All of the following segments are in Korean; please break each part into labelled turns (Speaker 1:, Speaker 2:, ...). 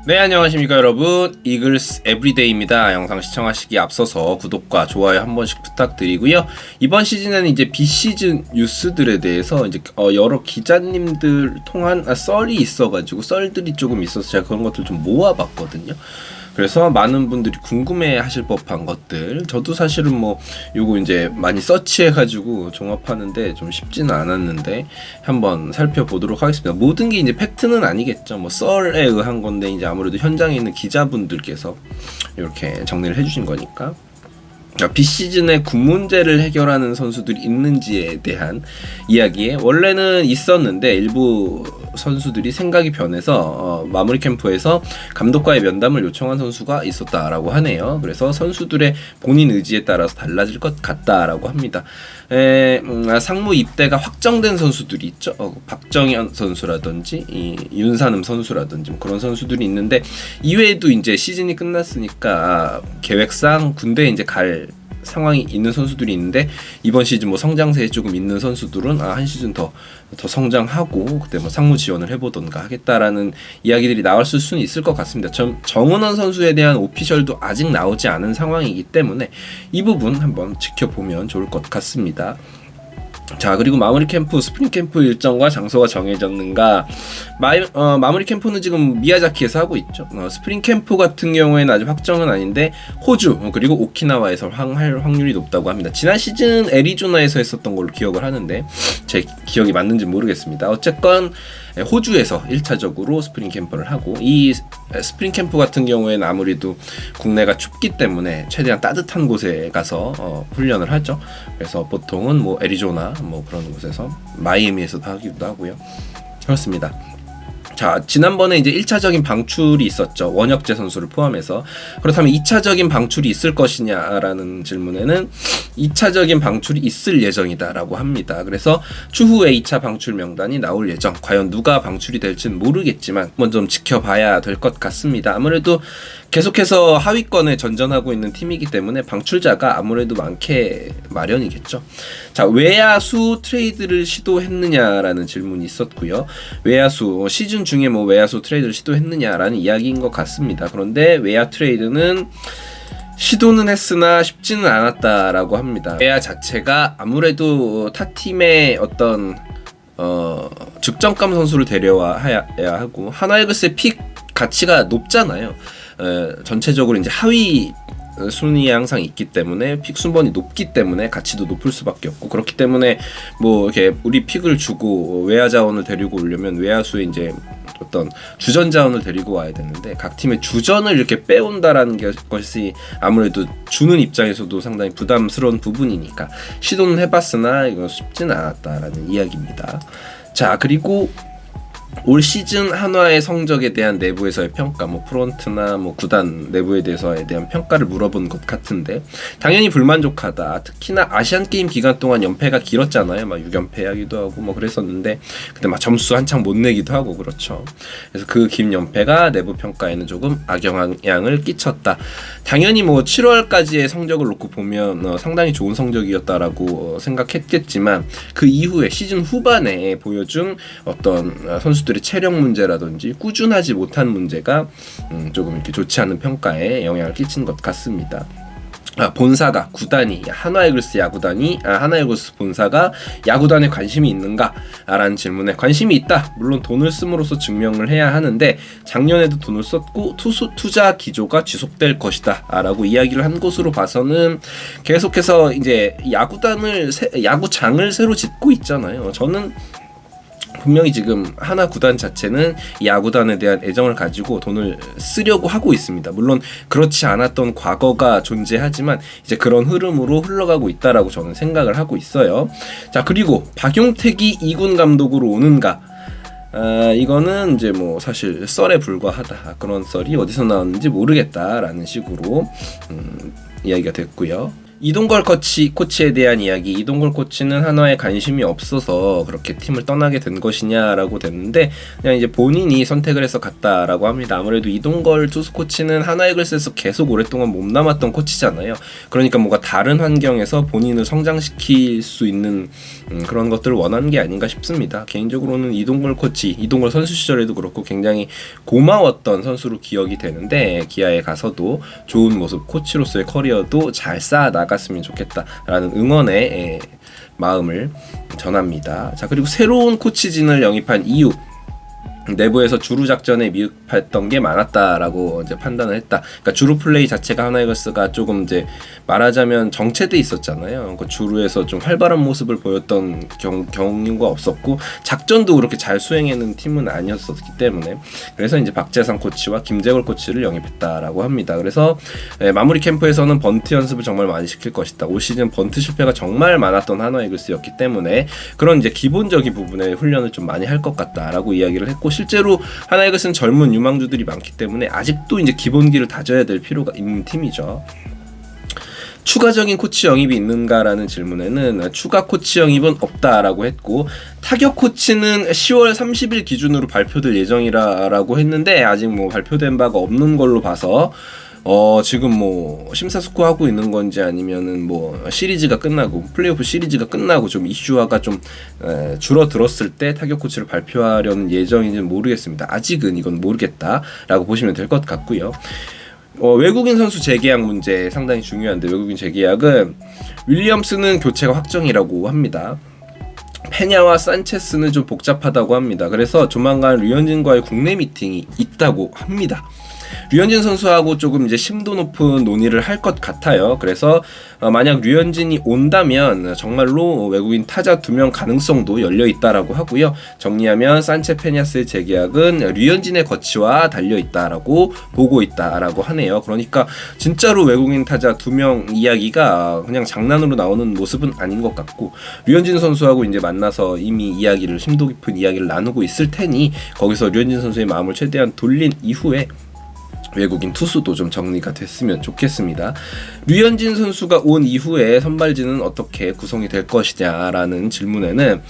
Speaker 1: 네, 안녕하십니까 여러분. 이글스 에브리데이입니다. 영상 시청하시기 앞서서 구독과 좋아요 한 번씩 부탁드리고요. 이번 시즌에는 이제 비시즌 뉴스들에 대해서 이제 여러 기자님들 통한 썰이 있어가지고 썰들이 조금 있어서 제가 그런 것들 좀 모아봤거든요. 그래서 많은 분들이 궁금해하실 법한 것들, 저도 사실은 뭐 요거 이제 많이 서치해가지고 종합하는데 좀 쉽지는 않았는데 한번 살펴보도록 하겠습니다. 모든 게 이제 팩트는 아니겠죠. 뭐 썰에 의한 건데 이제 아무래도 현장에 있는 기자분들께서 이렇게 정리를 해주신 거니까. 비시즌에 군 문제를 해결하는 선수들이 있는지에 대한 이야기에 원래는 있었는데 일부 선수들이 생각이 변해서 마무리 캠프에서 감독과의 면담을 요청한 선수가 있었다라고 하네요. 그래서 선수들의 본인 의지에 따라서 달라질 것 같다라고 합니다. 상무 입대가 확정된 선수들이 있죠. 박정현 선수라든지 윤산음 선수라든지 뭐 그런 선수들이 있는데 이외에도 이제 시즌이 끝났으니까 계획상 군대에 이제 갈 상황이 있는 선수들이 있는데 이번 시즌 뭐 성장세에 조금 있는 선수들은 한 시즌 더 성장하고 그때 뭐 상무 지원을 해보던가 하겠다라는 이야기들이 나왔을 수는 있을 것 같습니다. 정은원 선수에 대한 오피셜도 아직 나오지 않은 상황이기 때문에 이 부분 한번 지켜보면 좋을 것 같습니다. 자, 그리고 마무리 캠프, 스프링 캠프 일정과 장소가 정해졌는가? 마무리 캠프는 지금 미야자키에서 하고 있죠. 스프링 캠프 같은 경우에는 아직 확정은 아닌데 호주 그리고 오키나와에서 할 확률이 높다고 합니다. 지난 시즌 애리조나에서 했었던 걸로 기억을 하는데 제 기억이 맞는지 모르겠습니다. 어쨌건 호주에서 1차적으로 스프링 캠프를 하고, 이 스프링 캠프 같은 경우에는 아무래도 국내가 춥기 때문에 최대한 따뜻한 곳에 가서 훈련을 하죠. 그래서 보통은 뭐 애리조나 뭐 그런 곳에서, 마이애미에서도 하기도 하고요. 그렇습니다. 자, 지난번에 이제 1차적인 방출이 있었죠. 원혁재 선수를 포함해서. 그렇다면 2차적인 방출이 있을 것이냐라는 질문에는 2차적인 방출이 있을 예정이다라고 합니다. 그래서 추후에 2차 방출 명단이 나올 예정. 과연 누가 방출이 될지는 모르겠지만 먼저 좀 지켜봐야 될 것 같습니다. 아무래도 계속해서 하위권에 전전하고 있는 팀이기 때문에 방출자가 아무래도 많게 마련이겠죠. 자, 외야수 트레이드를 시도했느냐라는 질문이 있었고요. 외야수, 시즌 중에 뭐 외야수 트레이드를 시도했느냐라는 이야기인 것 같습니다. 그런데 외야 트레이드는 시도는 했으나 쉽지는 않았다라고 합니다. 외야 자체가 아무래도 타 팀의 어떤 득점감 선수를 데려와야 하고, 하나이글스의 픽 가치가 높잖아요. 전체적으로 이제 하위 순위에 항상 있기 때문에 픽 순번이 높기 때문에 가치도 높을 수밖에 없고, 그렇기 때문에 뭐 이렇게 우리 픽을 주고 외야 자원을 데리고 오려면 외야수에 이제 어떤 주전 자원을 데리고 와야 되는데 각 팀의 주전을 이렇게 빼온다라는 것이 아무래도 주는 입장에서도 상당히 부담스러운 부분이니까 시도는 해봤으나 이건 쉽지는 않았다라는 이야기입니다. 자, 그리고 올 시즌 한화의 성적에 대한 내부에서의 평가, 뭐 프론트나 뭐 구단 내부에 대해서에 대한 평가를 물어본 것 같은데, 당연히 불만족하다. 특히나 아시안 게임 기간 동안 연패가 길었잖아요. 막 6연패 하기도 하고 뭐 그랬었는데 그때 막 점수 한창 못 내기도 하고 그렇죠. 그래서 그 긴 연패가 내부 평가에는 조금 악영향을 끼쳤다. 당연히 뭐 7월까지의 성적을 놓고 보면 상당히 좋은 성적이었다라고 생각했겠지만 그 이후에 시즌 후반에 보여준 어떤 선수들의 체력 문제라든지 꾸준하지 못한 문제가 조금 이렇게 좋지 않은 평가에 영향을 끼친 것 같습니다. 본사가, 구단이, 한화이글스 야구단이, 한화이글스 본사가 야구단에 관심이 있는가? 라는 질문에 관심이 있다. 물론 돈을 씀으로써 증명을 해야 하는데 작년에도 돈을 썼고 투자 기조가 지속될 것이다. 라고 이야기를 한 것으로 봐서는 계속해서 이제 야구장을 새로 짓고 있잖아요. 저는 분명히 지금 하나 구단 자체는 이 야구단에 대한 애정을 가지고 돈을 쓰려고 하고 있습니다. 물론 그렇지 않았던 과거가 존재하지만 이제 그런 흐름으로 흘러가고 있다라고 저는 생각을 하고 있어요. 자, 그리고 박용택이 2군 감독으로 오는가? 이거는 이제 뭐 사실 썰에 불과하다. 그런 썰이 어디서 나왔는지 모르겠다라는 식으로 이야기가 됐고요. 이동걸 코치에 대한 이야기. 이동걸 코치는 한화에 관심이 없어서 그렇게 팀을 떠나게 된 것이냐라고 됐는데, 그냥 이제 본인이 선택을 해서 갔다라고 합니다. 아무래도 이동걸 투수 코치는 한화 이글스에서 계속 오랫동안 몸담았던 코치잖아요. 그러니까 뭔가 다른 환경에서 본인을 성장시킬 수 있는 그런 것들을 원하는 게 아닌가 싶습니다. 개인적으로는 이동걸 코치, 이동걸 선수 시절에도 그렇고 굉장히 고마웠던 선수로 기억이 되는데, 기아에 가서도 좋은 모습, 코치로서의 커리어도 잘 쌓아 나갔으면 좋겠다라는 응원의 마음을 전합니다. 자, 그리고 새로운 코치진을 영입한 이유. 내부에서 주루 작전에 미흡했던 게 많았다라고 이제 판단을 했다. 그러니까 주루 플레이 자체가 하나이글스가 조금 이제 말하자면 정체돼 있었잖아요. 그 주루에서 좀 활발한 모습을 보였던 경우가 없었고, 작전도 그렇게 잘 수행하는 팀은 아니었었기 때문에, 그래서 이제 박재상 코치와 김재걸 코치를 영입했다라고 합니다. 그래서 마무리 캠프에서는 번트 연습을 정말 많이 시킬 것이다. 올 시즌 번트 실패가 정말 많았던 하나이글스였기 때문에 그런 이제 기본적인 부분에 훈련을 좀 많이 할 것 같다라고 이야기를 했고, 실제로 하나이글스는 젊은 유망주들이 많기 때문에 아직도 이제 기본기를 다져야 될 필요가 있는 팀이죠. 추가적인 코치 영입이 있는가라는 질문에는 추가 코치 영입은 없다라고 했고, 타격 코치는 10월 30일 기준으로 발표될 예정이라고 했는데, 아직 뭐 발표된 바가 없는 걸로 봐서 지금 뭐 심사숙고하고 있는 건지, 아니면은 뭐 시리즈가 끝나고 플레이오프 시리즈가 끝나고 좀 이슈화가 좀 줄어들었을 때 타격 코치를 발표하려는 예정인지는 모르겠습니다. 아직은 이건 모르겠다라고 보시면 될 것 같고요. 외국인 선수 재계약 문제 상당히 중요한데, 외국인 재계약은 윌리엄스는 교체가 확정이라고 합니다. 페냐와 산체스는 좀 복잡하다고 합니다. 그래서 조만간 류현진과의 국내 미팅이 있다고 합니다. 류현진 선수하고 조금 이제 심도 높은 논의를 할 것 같아요. 그래서 만약 류현진이 온다면 정말로 외국인 타자 2명 가능성도 열려 있다라고 하고요. 정리하면 산체 페냐스의 재계약은 류현진의 거치와 달려 있다라고 보고 있다라고 하네요. 그러니까 진짜로 외국인 타자 2명 이야기가 그냥 장난으로 나오는 모습은 아닌 것 같고, 류현진 선수하고 이제 만나서 이미 이야기를, 심도 깊은 이야기를 나누고 있을 테니, 거기서 류현진 선수의 마음을 최대한 돌린 이후에 외국인 투수도 좀 정리가 됐으면 좋겠습니다. 류현진 선수가 온 이후에 선발진은 어떻게 구성이 될 것이냐라는 질문에는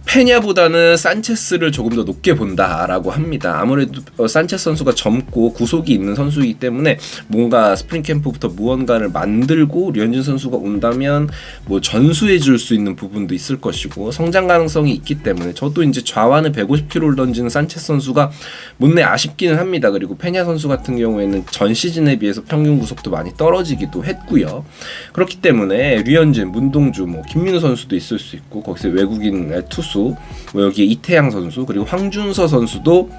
Speaker 1: 페냐보다는 산체스를 조금 더 높게 본다라고 합니다. 아무래도 산체스 선수가 젊고 구속이 있는 선수이기 때문에 뭔가 스프링 캠프부터 무언가를 만들고, 류현진 선수가 온다면 뭐 전수해 줄 수 있는 부분도 있을 것이고, 성장 가능성이 있기 때문에 저도 이제 좌완을 150km를 던지는 산체스 선수가 못내 아쉽기는 합니다. 그리고 페냐 선수 같은 경우에는 전 시즌에 비해서 평균 구속도 많이 떨어지기도 했고요. 그렇기 때문에 류현진, 문동주, 뭐 김민우 선수도 있을 수 있고, 거기서 외국인 투수 뭐 여기에 이태양 선수, 그리고 황준서 선수도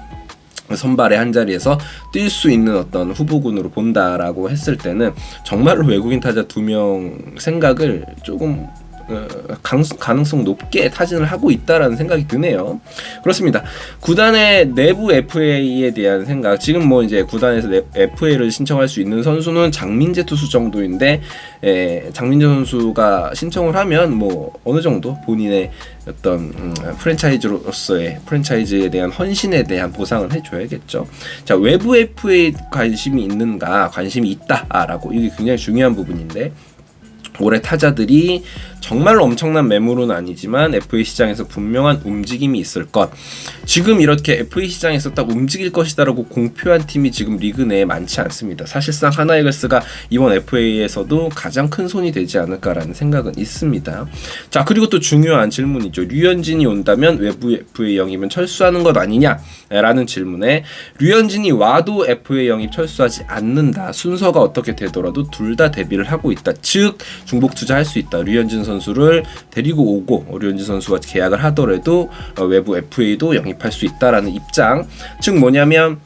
Speaker 1: 선발의 한 자리에서 뛸 수 있는 어떤 후보군으로 본다라고 했을 때는 정말로 외국인 타자 2명 생각을 조금 가능성 높게 타진을 하고 있다라는 생각이 드네요. 그렇습니다. 구단의 내부 FA에 대한 생각, 지금 뭐 이제 구단에서 FA를 신청할 수 있는 선수는 장민재 투수 정도인데, 장민재 선수가 신청을 하면 뭐 어느 정도 본인의 어떤 프랜차이즈에 대한 헌신에 대한 보상을 해줘야겠죠. 자, 외부 FA 관심이 있는가, 관심이 있다라고, 이게 굉장히 중요한 부분인데, 올해 타자들이 정말로 엄청난 매물은 아니지만 FA 시장에서 분명한 움직임이 있을 것. 지금 이렇게 FA 시장에서 딱 움직일 것이다라고 공표한 팀이 지금 리그 내에 많지 않습니다. 사실상 하나이글스가 이번 FA에서도 가장 큰 손이 되지 않을까라는 생각은 있습니다. 자, 그리고 또 중요한 질문이죠. 류현진이 온다면 외부 FA 영입은 철수하는 것 아니냐라는 질문에, 류현진이 와도 FA 영입 철수하지 않는다. 순서가 어떻게 되더라도 둘 다 대비를 하고 있다. 즉 중복 투자할 수 있다. 류현진 선수를 데리고 오고, 류현진 선수가 계약을 하더라도 외부 FA도 영입할 수 있다라는 입장. 즉 뭐냐면,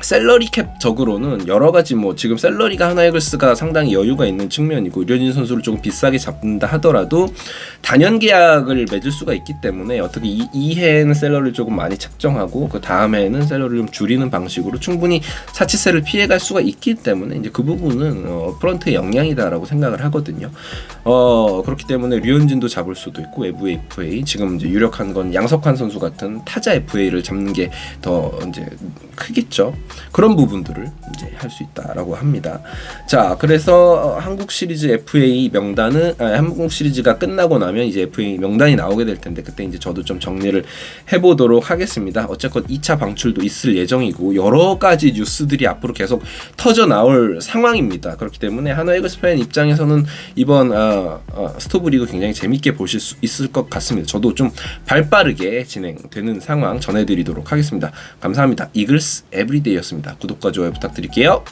Speaker 1: 셀러리 캡적으로는 여러 가지 뭐 지금 셀러리가 하나이글스가 상당히 여유가 있는 측면이고, 류현진 선수를 조금 비싸게 잡는다 하더라도 단연 계약을 맺을 수가 있기 때문에 어떻게 이 해에는 셀러리를 조금 많이 책정하고 그 다음 해에는 셀러리를 좀 줄이는 방식으로 충분히 사치세를 피해갈 수가 있기 때문에 이제 그 부분은 프런트의 역량이다라고 생각을 하거든요. 그렇기 때문에 류현진도 잡을 수도 있고, 외부 FA, 지금 이제 유력한 건 양석환 선수 같은 타자 FA를 잡는 게 더 이제 크겠죠. 그런 부분들을 이제 할 수 있다라고 합니다. 자, 그래서 한국 시리즈 FA 명단은 한국 시리즈가 끝나고 나면 이제 FA 명단이 나오게 될 텐데 그때 이제 저도 좀 정리를 해보도록 하겠습니다. 어쨌건 2차 방출도 있을 예정이고 여러 가지 뉴스들이 앞으로 계속 터져 나올 상황입니다. 그렇기 때문에 한화 이글스 팬 입장에서는 이번 스토브리그 굉장히 재밌게 보실 수 있을 것 같습니다. 저도 좀 발빠르게 진행되는 상황 전해드리도록 하겠습니다. 감사합니다. 이글스 에브리데이였습니다. 구독과 좋아요 부탁드릴게요.